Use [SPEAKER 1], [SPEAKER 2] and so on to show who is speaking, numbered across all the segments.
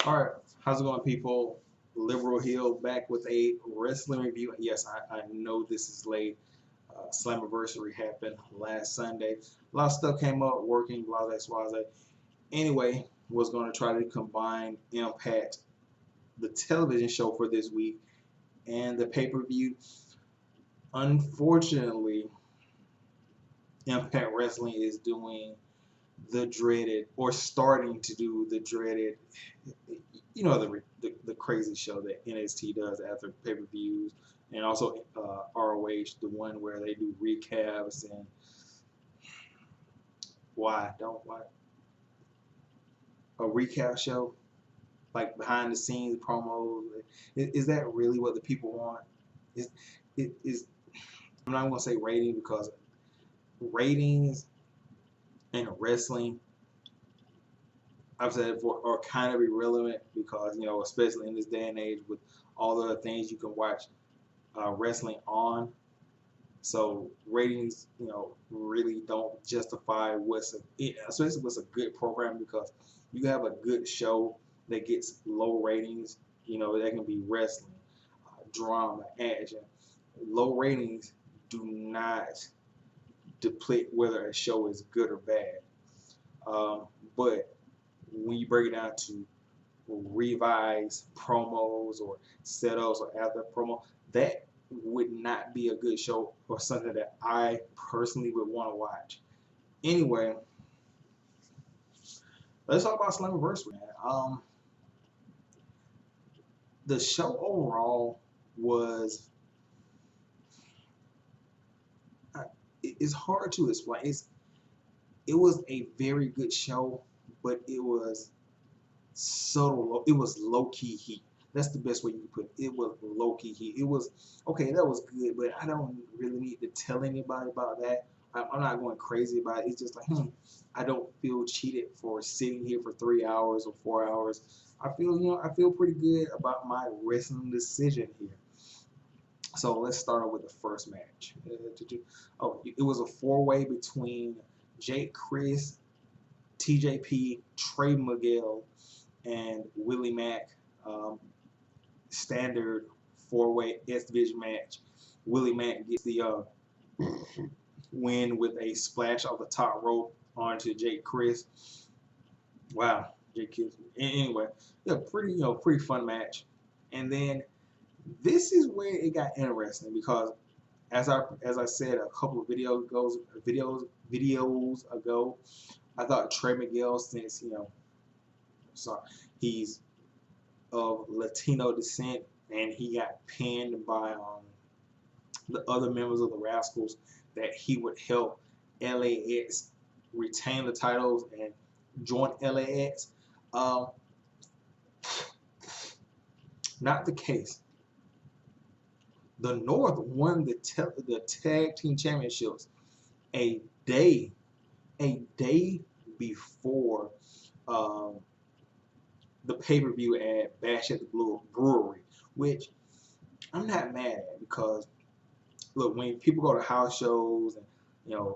[SPEAKER 1] Alright, how's it going, people? Liberal Hill back with a wrestling review. Yes, I know this is late. Slammiversary happened last Sunday. A lot of stuff came up, working, blah, blah, blah, blah. Anyway, was going to try to combine Impact, the television show for this week, and the pay-per-view. Unfortunately, Impact Wrestling is doing the dreaded, or starting to do the dreaded, the crazy show that NXT does after pay-per-views, and also ROH, the one where they do recaps and why a recap show, like behind the scenes promos. Is that really what the people want? Is I'm not going to say rating, because ratings in wrestling, I've said it before, are kind of irrelevant, because especially in this day and age with all the things you can watch wrestling on. So ratings, really don't justify especially what's a good program, because you have a good show that gets low ratings. That can be wrestling, drama, action. Low ratings do not deplete whether a show is good or bad. But when you break it down to revise promos or setups or after promo, that would not be a good show, or something that I personally would want to watch. Anyway, let's talk about Slammiversary. The show overall was it's hard to explain. It was a very good show, but it was subtle. It was low key heat. That's the best way you can put it. It was low key heat. It was okay. That was good, but I don't really need to tell anybody about that. I'm not going crazy about it. It's just like, I don't feel cheated for sitting here for 3 hours or 4 hours. I feel pretty good about my wrestling decision here. So let's start off with the first match. Oh, it was a four-way between Jake Chris, TJP, Trey Miguel, and Willie Mack. Standard four-way S Division match. Willie Mack gets the win with a splash off the top rope onto Jake Chris. Wow, Jake Chris. Anyway, yeah, pretty fun match. And then this is where it got interesting, because as I said a couple of videos ago, I thought Trey Miguel, since he's of Latino descent and he got pinned by the other members of the Rascals, that he would help LAX retain the titles and join LAX. Not the case. The North won the tag team championships a day before the pay-per-view at Bash at the Brewery, which I'm not mad at, because look, when people go to house shows and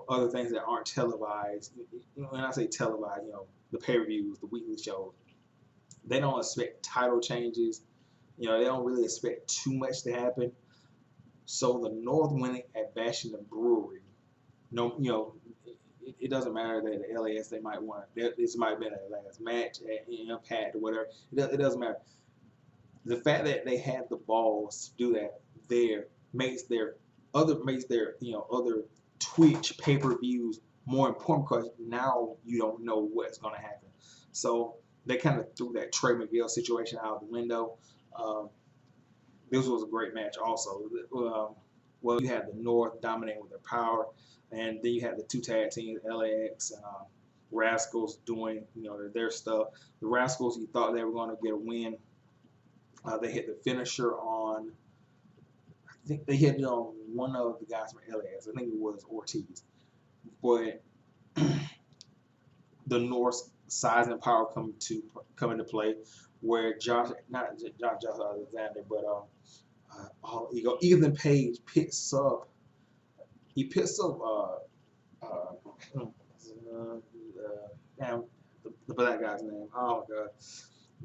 [SPEAKER 1] other things that aren't televised, when I say televised, the pay-per-views, the weekly shows, they don't expect title changes. They don't really expect too much to happen. So the North winning at Bash at the Brewery, it doesn't matter that the LAS, they might want, this might have been a last match at Impact or whatever. It doesn't matter. The fact that they had the balls to do that there makes their other Twitch pay-per-views more important, because now you don't know what's going to happen. So they kind of threw that Trey Miguel situation out the window. This was a great match also. Well, you had the North dominating with their power, and then you had the two tag teams, LAX and Rascals, doing their stuff. The Rascals, you thought they were going to get a win. They hit the finisher on, I think they hit it on one of the guys from LAX. I think it was Ortiz. But the North's size and power come into play, where not Josh Alexander, but Ethan Page picks up. He picks up the black guy's name. Oh my god,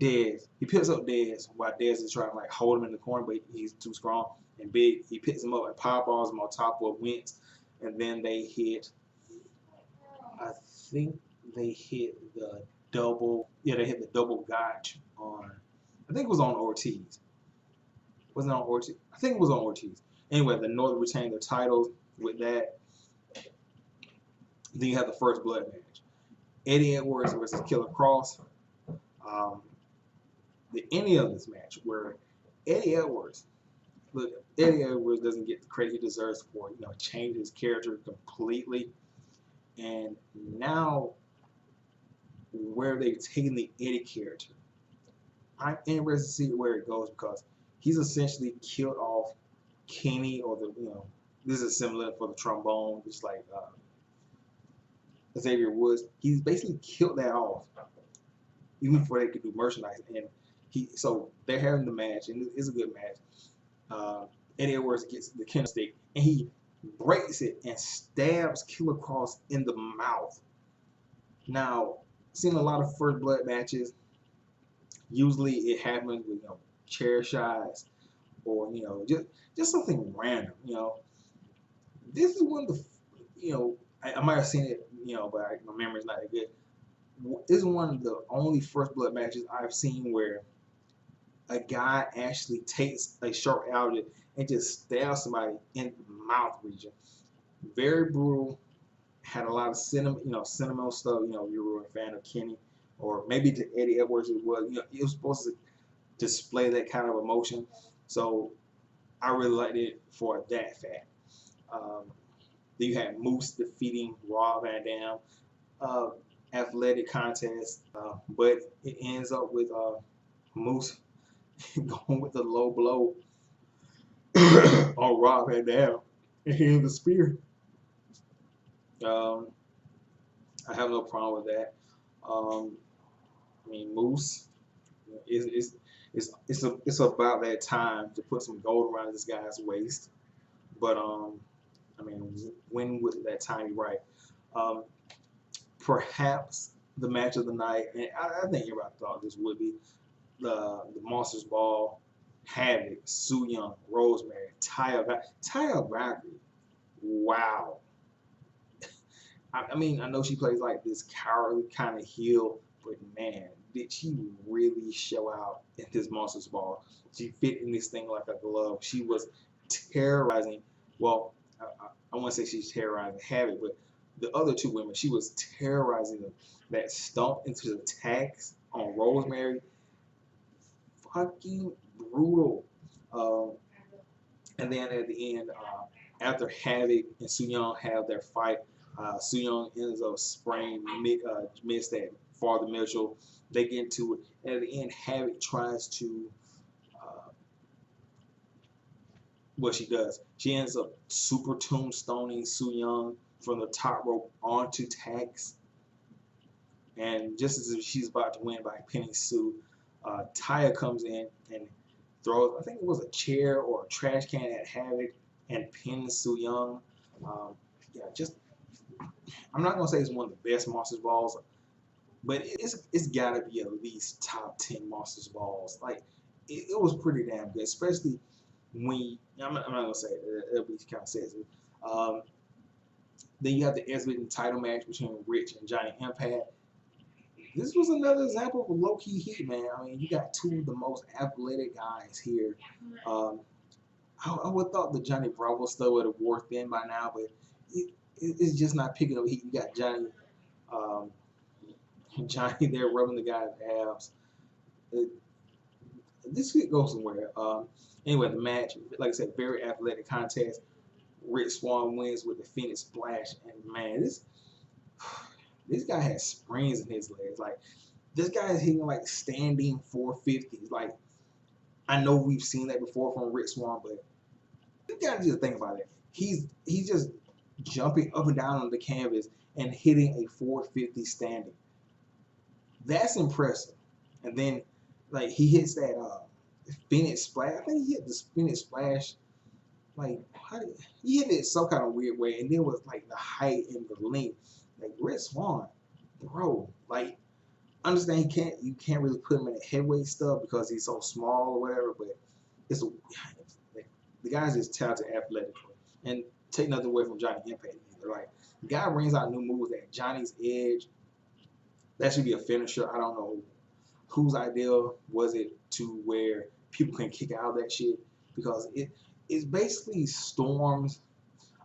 [SPEAKER 1] Dez. He picks up Dez while Dez is trying to like hold him in the corner, but he's too strong and big. He picks him up and power balls him on top of Wentz, and then they hit. I think they hit the double. Yeah, they hit the double gotch on. I think it was on Ortiz. Wasn't it on Ortiz? I think it was on Ortiz. Anyway, the Northern retained their titles with that. Then you have the first blood match. Eddie Edwards versus Killer Cross. The ending of this match where Eddie Edwards, look, Eddie Edwards doesn't get the credit he deserves for, changing his character completely. And now where they've taken the Eddie character, I'm interested to see where it goes because he's essentially killed off Kenny or this is similar for the trombone, just like Xavier Woods. He's basically killed that off even before they could do merchandise. And so they're having the match, and it's a good match. Eddie Edwards gets the candlestick, and he breaks it and stabs Killer Cross in the mouth. Now, seen a lot of first blood matches. Usually, it happens with chair shots or just something random. This is one of the I might have seen it but my memory's not that good. This is one of the only first blood matches I've seen where a guy actually takes a sharp object and just stabs somebody in the mouth region. Very brutal. Had a lot of sentimental stuff. You were a fan of Kenny, or maybe to Eddie Edwards as well. It was supposed to display that kind of emotion. So I really liked it for that fact. Then you had Moose defeating Rob Van Dam. Athletic contest, but it ends up with Moose going with the low blow on Rob Van Dam and hitting the spear. I have no problem with that. Moose, it's about that time to put some gold around this guy's waist. But when would that time be right? Perhaps the match of the night, and I think everybody thought this would be the Monsters Ball, Havoc, Su Yung, Rosemary, Taya Valkyrie. Wow. I know she plays like this cowardly kind of heel, but man, did she really show out in this Monsters Ball? She fit in this thing like a glove. She was terrorizing. Well, I want to say she's terrorizing Havoc, but the other two women, she was terrorizing them. That stomp into the tags on Rosemary, fucking brutal. And then at the end, after Havoc and Su Yung have their fight, Su Yung ends up spraying miss that Father Mitchell. They get into it. At the end, Havoc tries to. What she does, she ends up super tombstoning Su Yung from the top rope onto tags. And just as she's about to win by pinning Sue, Taya comes in and throws, I think it was a chair or a trash can at Havoc and pins Su Yung. I'm not going to say it's one of the best Monsters Balls, but it's got to be at least top 10 Monsters Balls. Like, it was pretty damn good, especially when I'm not going to say it, everybody kind of says it. Then you have the exhibition title match between Rich and Johnny Impact. This was another example of low-key heat, man. You got two of the most athletic guys here. I would have thought the Johnny Bravo stuff would have wore thin by now, but it's just not picking up heat. You got Johnny there rubbing the guy's abs. This could go somewhere. Anyway, the match, like I said, very athletic contest. Rich Swann wins with the Phoenix Splash, and man, this guy has springs in his legs. Like, this guy is hitting like standing 450s. Like, I know we've seen that before from Rich Swann, but you gotta just think about it. He's just jumping up and down on the canvas and hitting a 450 standing. That's impressive. And then, like, he hits that Phoenix Splash. I think he hit the Phoenix Splash. Like, he hit it some kind of weird way, and then with like the height and the length, like Rich Swann, bro, like understand you can't really put him in the heavyweight stuff because he's so small or whatever, but it's a, the guy's just talented athletically. And take nothing away from Johnny Impact either. Like, the guy brings out new moves at Johnny's Edge. That should be a finisher. I don't know whose idea was it to where people can kick out of that shit, because it's basically Storm's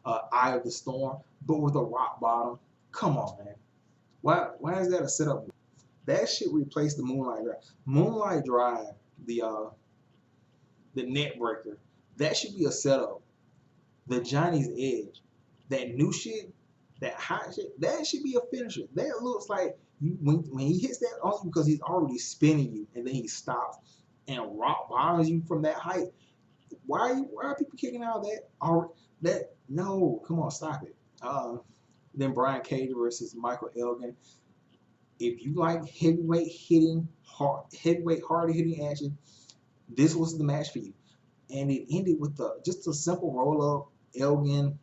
[SPEAKER 1] Eye of the Storm, but with a rock bottom. Come on, man. Why is that a setup? That shit replaced the Moonlight Drive. Moonlight Drive, the net breaker, that should be a setup. The Johnny's Edge, that new shit, that hot shit, that should be a finisher. That looks like when he hits that on you, because he's already spinning you and then he stops and rock bottoms you from that height. Why are people kicking out of that? Or that no, come on, stop it. Then Brian Cage versus Michael Elgin. If you like heavyweight hard hitting action, this was the match for you. And it ended with just a simple roll up. Elgin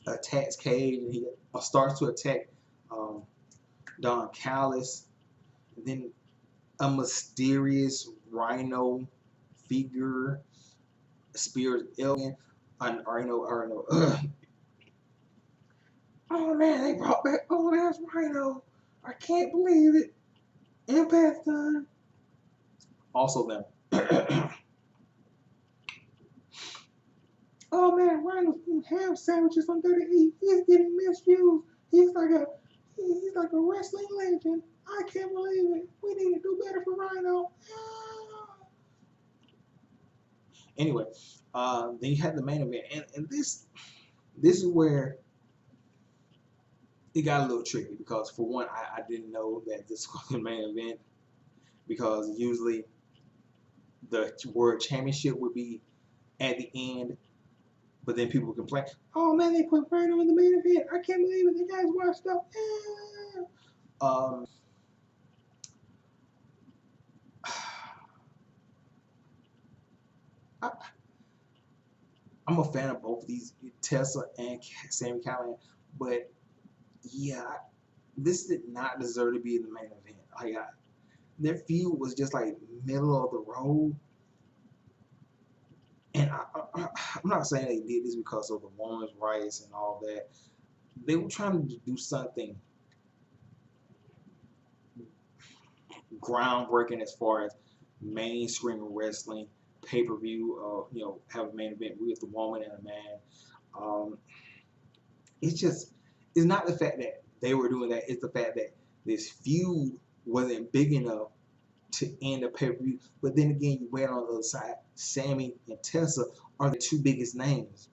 [SPEAKER 1] attacks Cage, and he starts to attack Don Callis. And then a mysterious Rhino figure spears Elgin. Rhino. Oh man, they brought back old ass Rhino. I can't believe it. Impact time. Also them. Oh man, Rhino's eating ham sandwiches on WWE. He's getting misused. He's like a wrestling legend. I can't believe it. We need to do better for Rhino. Anyway, then you had the main event, and this is where it got a little tricky, because for one, I didn't know that this was the main event, because usually the word championship would be at the end, but then people complain, oh man, they put Rhino in the main event. I can't believe it. The guys washed up. I'm a fan of both of these, Tessa and Sami Callihan, but yeah, this did not deserve to be in the main event. Their feud was just like middle of the road, and I'm not saying they did this because of the women's rights and all that. They were trying to do something groundbreaking as far as mainstream wrestling, pay-per-view, have a main event with a woman and a man. It's not the fact that they were doing that, it's the fact that this feud wasn't big enough to end a pay-per-view. But then again, you went on the other side, Sami and Tessa are the two biggest names.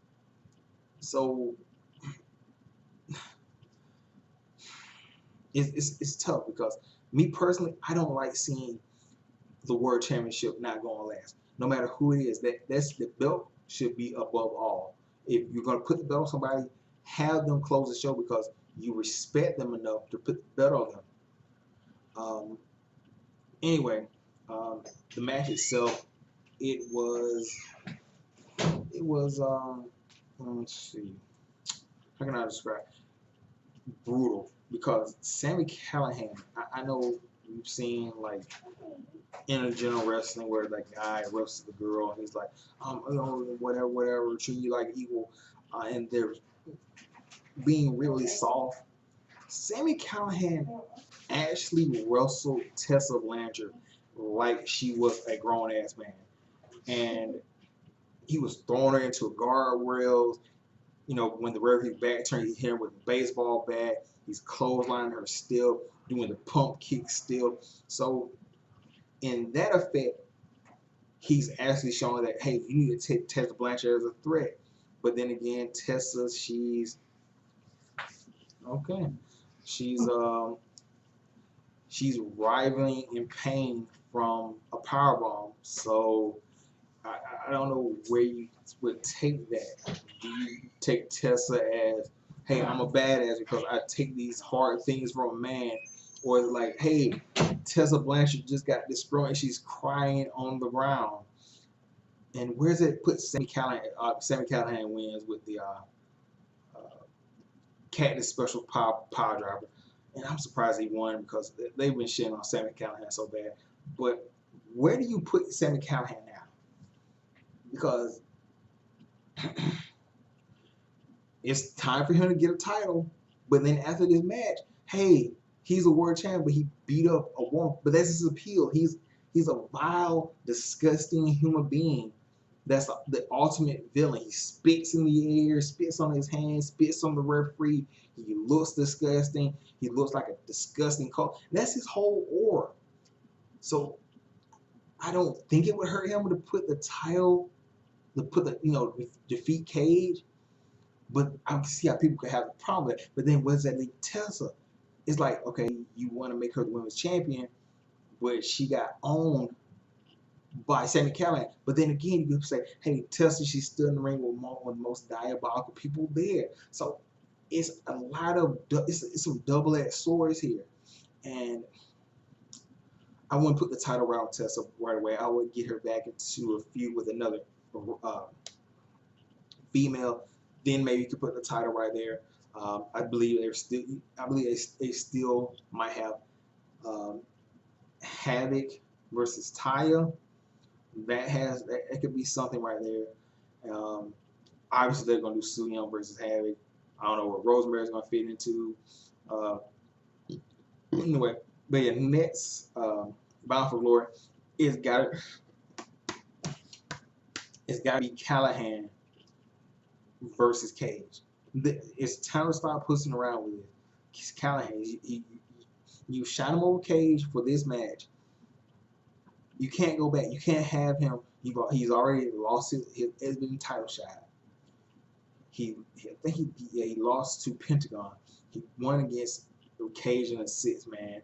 [SPEAKER 1] So it's tough, because me personally, I don't like seeing the world championship not going to last. No matter who it is, that's the belt should be above all. If you're going to put the belt on somebody, have them close the show, because you respect them enough to put the belt on them. Anyway, the match itself, it was let's see, how can I describe it? Brutal, because Sami Callihan, I know you've seen like intergender wrestling where the guy wrestles the girl and he's like, whatever, treat you like equal, and they're being really soft. Sami Callihan actually wrestled Tessa Blanchard like she was a grown ass man, and he was throwing her into guardrails. When the referee back turned, he hit her with a baseball bat. He's clotheslining her still, doing the pump kick still. So in that effect, he's actually showing that, hey, you need to take Tessa Blanchard as a threat. But then again, Tessa, she's okay. She's writhing in pain from a powerbomb. So I don't know where you would take that. Do you take Tessa as, hey, I'm a badass because I take these hard things from a man? Or is it like, hey, Tessa Blanchard just got destroyed and she's crying on the ground? And where's it put Sami Callihan? Sami Callihan wins with the Cactus Special Power Driver. and I'm surprised he won because they've been shitting on Sami Callihan so bad. But where do you put Sami Callihan now? Because it's time for him to get a title. But then after this match, hey, he's a world champion, but he beat up a woman. But that's his appeal. He's a vile, disgusting human being. That's the ultimate villain. He spits in the air, spits on his hands, spits on the referee. He looks disgusting. He looks like a disgusting cult. That's his whole aura. So I don't think it would hurt him to put the title, to put the defeat Cage. But I can see how people could have a problem with it. But then what does that leave Tessa? It's like, okay, you want to make her the women's champion, but she got owned by Sami Callihan. But then again, you could say, hey, Tessa, she stood in the ring with one of the most diabolical people there. So it's a lot of, it's some double-edged swords here. And I wouldn't put the title around Tessa right away. I would get her back into a feud with another female. Then maybe you could put the title right there. I believe they still might have Havoc versus Taya. That could be something right there. Obviously they're gonna do Su Yung versus Havoc. I don't know what Rosemary's gonna fit into. Anyway, but yeah, next Bound for Glory, it's got to be Callihan versus Cage. It's time to stop pushing around with it. It's Callihan. You shot him over Cage for this match. You can't go back. You can't have him. He's already lost his title shot. I think he lost to Pentagon. He won against Cage in a 6-man.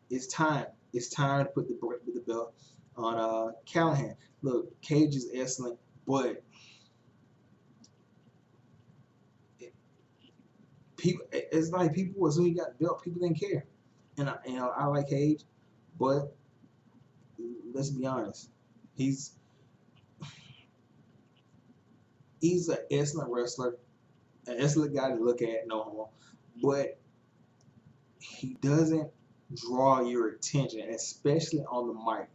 [SPEAKER 1] It's time. It's time to put the belt on Callihan. Look, Cage is excellent, but it's like people, as soon as he got the belt, people didn't care. And I like Cage, but let's be honest, he's an excellent wrestler, an excellent guy to look at, no homo, but he doesn't draw your attention, especially on the mic.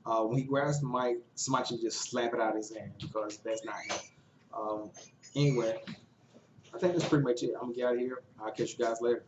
[SPEAKER 1] When he grabs the mic, somebody should just slap it out of his hand because that's not him. Anyway, I think that's pretty much it. I'm gonna get out of here. I'll catch you guys later.